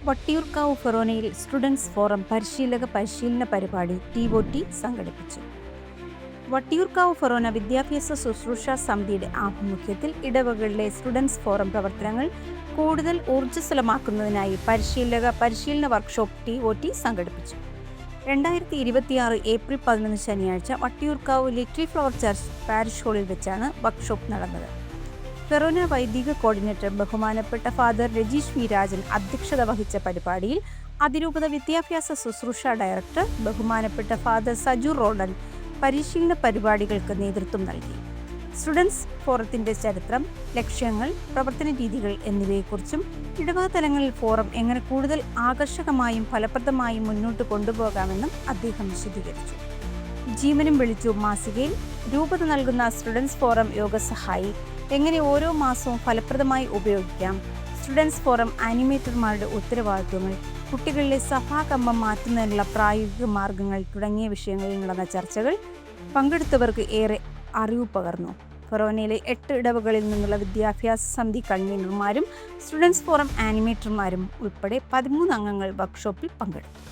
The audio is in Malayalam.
വട്ടിയൂർക്കാവ് ഫെറോനയിൽ സ്റ്റുഡൻസ് ഫോറം പരിശീലന പരിപാടി TOT സംഘടിപ്പിച്ചു. വട്ടിയൂർക്കാവ് ഫെറോന വിദ്യാഭ്യാസ ശുശ്രൂഷ സമിതിയുടെ ആഭിമുഖ്യത്തിൽ ഇടവകളിലെ സ്റ്റുഡൻസ് ഫോറം പ്രവർത്തനങ്ങൾ കൂടുതൽ ഊർജ്ജസ്വലമാക്കുന്നതിനായി പരിശീലന വർക്ക്ഷോപ്പ് TOT സംഘടിപ്പിച്ചു. 2026 ഏപ്രിൽ 11 ശനിയാഴ്ച Vattiyoorkavu little flower church parish ഹാളിൽ വെച്ചാണ് വർക്ക്ഷോപ്പ് നടന്നത്. ഫെറോന വൈദിക കോർഡിനേറ്റർ ബഹുമാനപ്പെട്ട ഫാദർ രജീഷ് വി രാജൻ അധ്യക്ഷത വഹിച്ച പരിപാടിയിൽ അതിരൂപത വിദ്യാഭ്യാസ ശുശ്രൂഷ ഡയറക്ടർ ബഹുമാനപ്പെട്ട ഫാദർ സജു റോഡൻ പരിശീലന പരിപാടികൾക്ക് നേതൃത്വം നൽകി. സ്റ്റുഡൻസ് ഫോറത്തിന്റെ ചരിത്രം, ലക്ഷ്യങ്ങൾ, പ്രവർത്തന രീതികൾ എന്നിവയെക്കുറിച്ചും ഇടവക തലങ്ങളിൽ ഫോറം എങ്ങനെ കൂടുതൽ ആകർഷകമായും ഫലപ്രദമായും മുന്നോട്ട് കൊണ്ടുപോകാമെന്നും അദ്ദേഹം വിശദീകരിച്ചു. ജീവനും വെളിച്ചവും മാസികയിൽ രൂപത നൽകുന്ന സ്റ്റുഡൻസ് ഫോറം യോഗസഹായി എങ്ങനെ ഓരോ മാസവും ഫലപ്രദമായി ഉപയോഗിക്കാം, സ്റ്റുഡൻസ് ഫോറം ആനിമേറ്റർമാരുടെ ഉത്തരവാദിത്വങ്ങൾ, കുട്ടികളിലെ സഭാകമ്പം മാറ്റുന്നതിനുള്ള പ്രായോഗിക മാർഗങ്ങൾ തുടങ്ങിയ വിഷയങ്ങളിൽ നടന്ന ചർച്ചകൾ പങ്കെടുത്തവർക്ക് ഏറെ അറിവ് പകർന്നു. ഫെറോനയിലെ 8 ഇടവകളിൽ നിന്നുള്ള വിദ്യാഭ്യാസ സമിതി കൺവീനർമാരും സ്റ്റുഡൻസ് ഫോറം ആനിമേറ്റർമാരും ഉൾപ്പെടെ 13 അംഗങ്ങൾ വർക്ക്ഷോപ്പിൽ പങ്കെടുത്തു.